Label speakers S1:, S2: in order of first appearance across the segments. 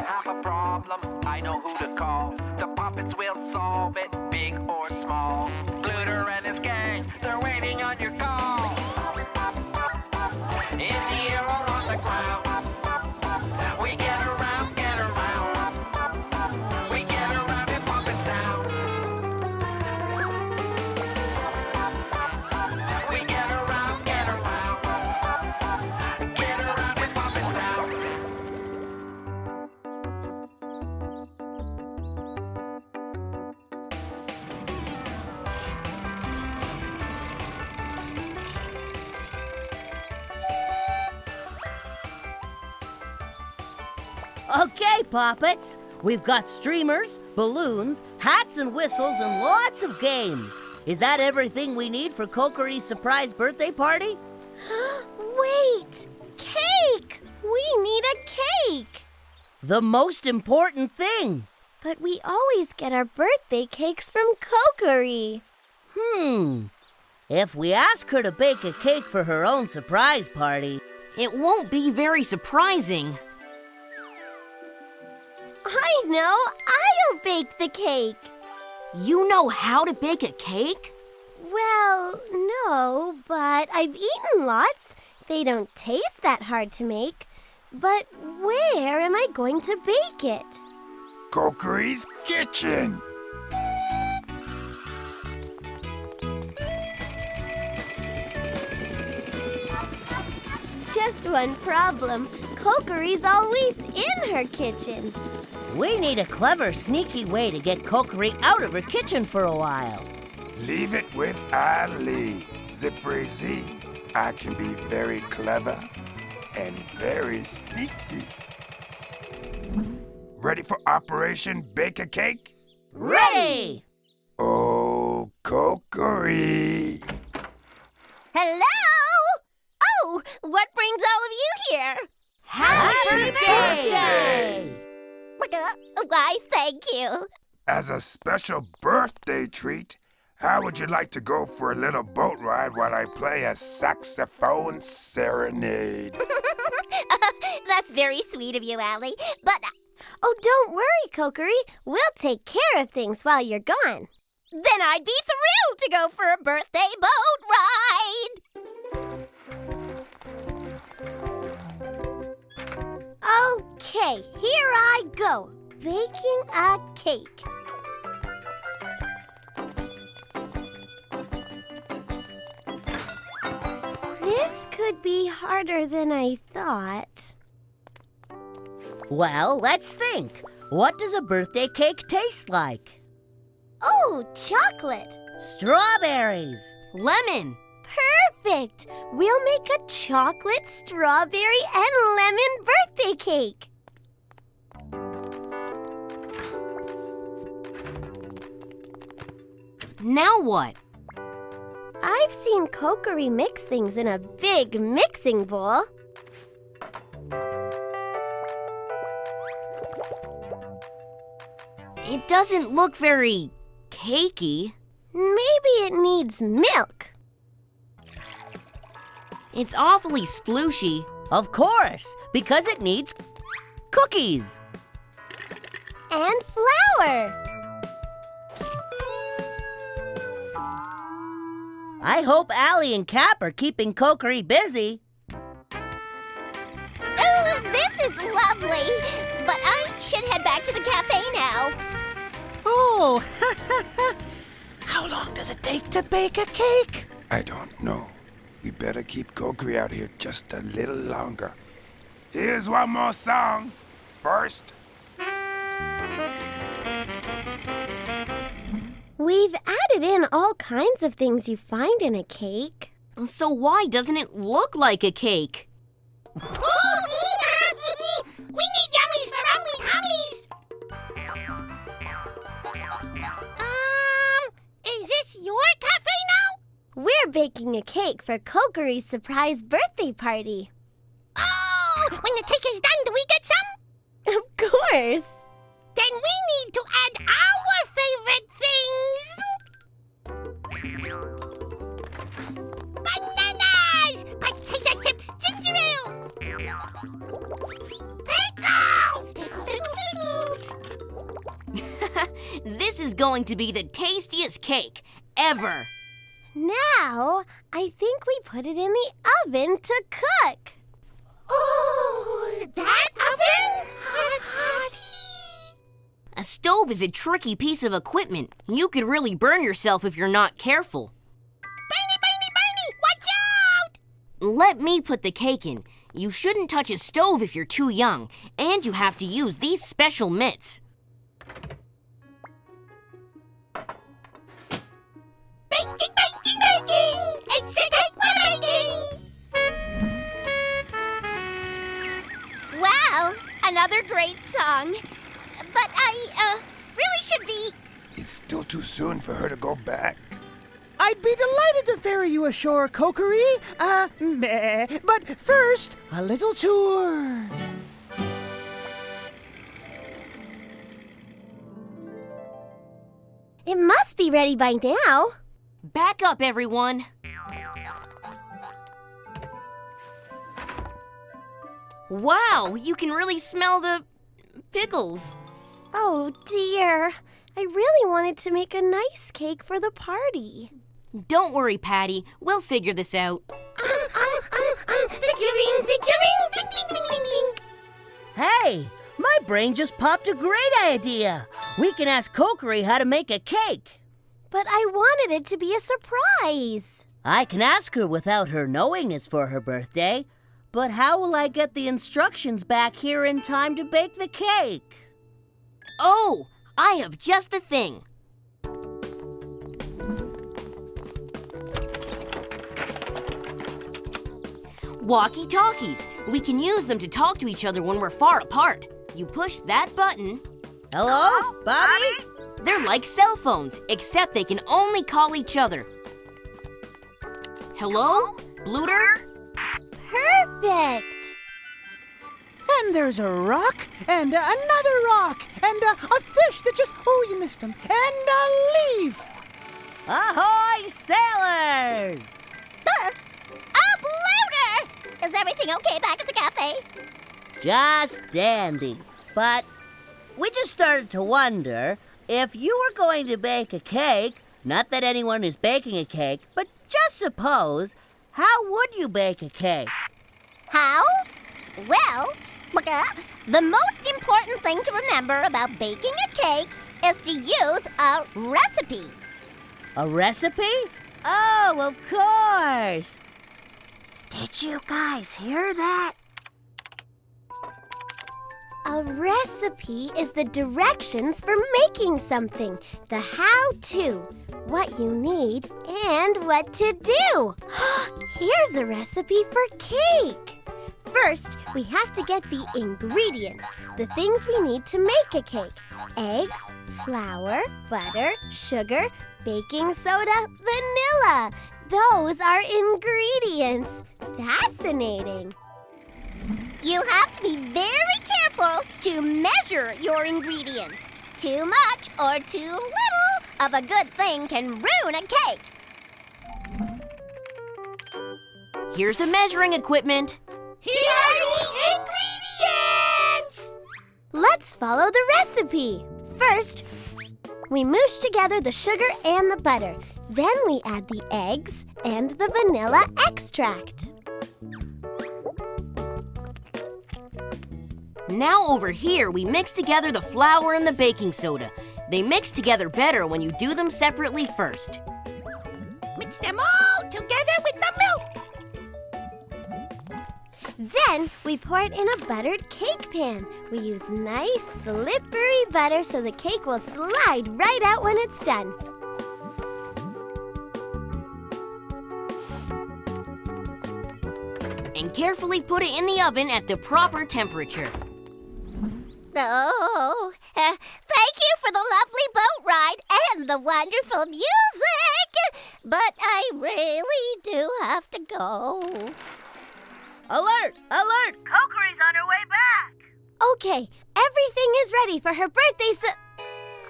S1: have a problem, I know who to call. The Poppets will solve it, big or small. Glitter and his gang, they're waiting on your call. In the air or on the ground, we get around, get around. We get around in Poppets Town. We get around, get around. Get around in Poppets Town.
S2: Okay, Poppets. We've got streamers, balloons, hats and whistles, and lots of games. Is that everything we need for Cocori's surprise birthday party?
S3: Wait! Cake! We need a cake!
S2: The most important thing.
S3: But we always get our birthday cakes from Cocori.
S2: If we ask her to bake a cake for her own surprise party...
S4: It won't be very surprising.
S3: I know! I'll bake the cake!
S4: You know how to bake a cake?
S3: Well, no, but I've eaten lots. They don't taste that hard to make. But where am I going to bake it?
S5: Cocori's kitchen.
S3: Just one problem. Cocori's always in her kitchen.
S2: We need a clever, sneaky way to get Cocori out of her kitchen for a while.
S5: Leave it with Ali. Zippery Z. I can be very clever and very sneaky. Ready for Operation Bake a Cake?
S2: Ready!
S5: Oh, Cocori.
S3: Hello? Oh, what brings all of you here?
S2: Happy birthday!
S3: Why, thank you.
S5: As a special birthday treat, how would you like to go for a little boat ride while I play a saxophone serenade?
S3: That's very sweet of you, Allie. But, oh, don't worry, Cocori. We'll take care of things while you're gone. Then I'd be thrilled to go for a birthday boat ride. Okay, here I go. Baking a cake. This could be harder than I thought.
S2: Well, let's think. What does a birthday cake taste like?
S3: Oh, chocolate.
S2: Strawberries.
S4: Lemon.
S3: Perfect. We'll make a chocolate, strawberry, and lemon birthday cake.
S4: Now what?
S3: I've seen Cocori mix things in a big mixing bowl.
S4: It doesn't look very cakey.
S3: Maybe it needs milk.
S4: It's awfully splooshy.
S2: Of course, because it needs cookies.
S3: And flour.
S2: I hope Allie and Cap are keeping Cocori busy.
S3: Oh, this is lovely. But I should head back to the cafe now.
S6: Oh, how long does it take to bake a cake?
S5: I don't know. We better keep Cocori out here just a little longer. Here's one more song. First.
S3: We've added in all kinds of things you find in a cake.
S4: So why doesn't it look like a cake?
S3: We need yummies for hummies. Is this your cafe now? We're baking a cake for Cocori's surprise birthday party. Oh, when the cake is done, do we get some? Of course. Then we need to add our favorite things. Bananas! Potato chips, ginger ale! Pickles!
S4: This is going to be the tastiest cake ever.
S3: Now, I think we put it in the oven to cook. Oh, that oven?
S4: A stove is a tricky piece of equipment. You could really burn yourself if you're not careful.
S3: Bernie, watch out!
S4: Let me put the cake in. You shouldn't touch a stove if you're too young, and you have to use these special mitts.
S3: Baking! It's a cake we're making! Wow, another great song. But I, really should be...
S5: It's still too soon for her to go back.
S6: I'd be delighted to ferry you ashore, Cocori. Meh. But first, a little tour.
S3: It must be ready by now.
S4: Back up, everyone. Wow, you can really smell the pickles.
S3: Oh, dear. I really wanted to make a nice cake for the party.
S4: Don't worry, Patty. We'll figure this out.
S2: Hey, my brain just popped a great idea. We can ask Cocori how to make a cake.
S3: But I wanted it to be a surprise.
S2: I can ask her without her knowing it's for her birthday. But how will I get the instructions back here in time to bake the cake?
S4: Oh, I have just the thing. Walkie-talkies. We can use them to talk to each other when we're far apart. You push that button.
S2: Hello, Bobby?
S4: They're like cell phones, except they can only call each other. Hello? Bluter?
S3: Perfect.
S6: And there's a rock, and another rock, and a fish that just... Oh, you missed him. And a leaf.
S2: Ahoy, sailors!
S3: A bloater! Is everything okay back at the cafe?
S2: Just dandy. But we just started to wonder if you were going to bake a cake, not that anyone is baking a cake, but just suppose, how would you bake a cake?
S3: How? Well, the most important thing to remember about baking a cake is to use a recipe.
S2: A recipe? Oh, of course. Did you guys hear that?
S3: A recipe is the directions for making something, the how-to, what you need, and what to do. Here's a recipe for cake. First, we have to get the ingredients, the things we need to make a cake. Eggs, flour, butter, sugar, baking soda, vanilla. Those are ingredients. Fascinating. You have to be very careful to measure your ingredients. Too much or too little of a good thing can ruin a cake.
S4: Here's the measuring equipment.
S3: Here are the ingredients! Let's follow the recipe. First, we moosh together the sugar and the butter. Then we add the eggs and the vanilla extract.
S4: Now over here, we mix together the flour and the baking soda. They mix together better when you do them separately first.
S3: Mix them all together with the milk. Then we pour it in a buttered cake pan. We use nice, slippery butter so the cake will slide right out when it's done.
S4: And carefully put it in the oven at the proper temperature.
S3: Oh, thank you for the lovely boat ride and the wonderful music. But I really do have to go.
S2: Alert! Alert!
S1: Cocori's on her way back.
S3: Okay, everything is ready for her birthday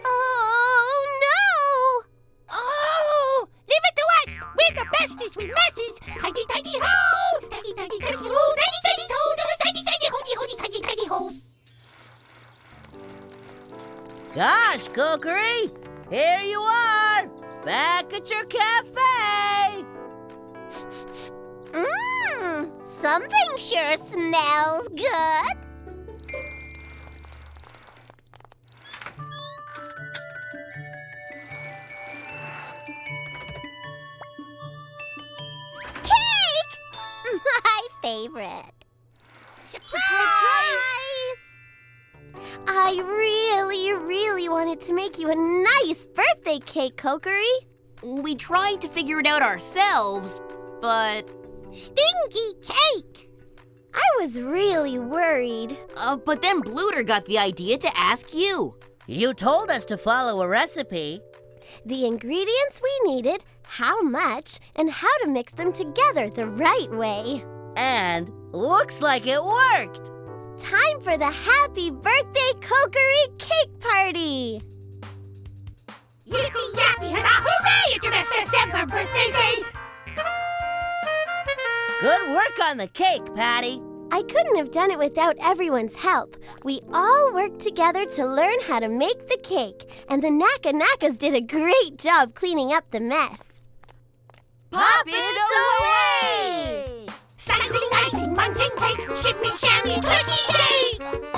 S3: Oh, no! Oh, leave it to us! We're the besties with messes! Tidy, tidy, ho! Tidy, tidy, tidy, ho! Tidy, tidy, ho! Tidy, tidy, ho! Tidy, tidy, ho!
S2: Gosh, Cocori, here you are, back at your cafe.
S3: Something sure smells good. Cake! My favorite. Surprise! I really wanted to make you a nice birthday cake, Cocori.
S4: We tried to figure it out ourselves, but...
S3: Stinky cake! I was really worried.
S4: But then Bluter got the idea to ask you.
S2: You told us to follow a recipe.
S3: The ingredients we needed, how much, and how to mix them together the right way.
S2: And looks like it worked.
S3: Time for the Happy Birthday Cocori Cake Party!
S7: Yippee yappee huzzah hooray! It's your best ever birthday cake!
S2: Good work on the cake, Patty.
S3: I couldn't have done it without everyone's help. We all worked together to learn how to make the cake, and the Naka-Nakas did a great job cleaning up the mess.
S2: Poppets away!
S7: Slicing, icing, munching cake, shimmy, shammy, cookie shake!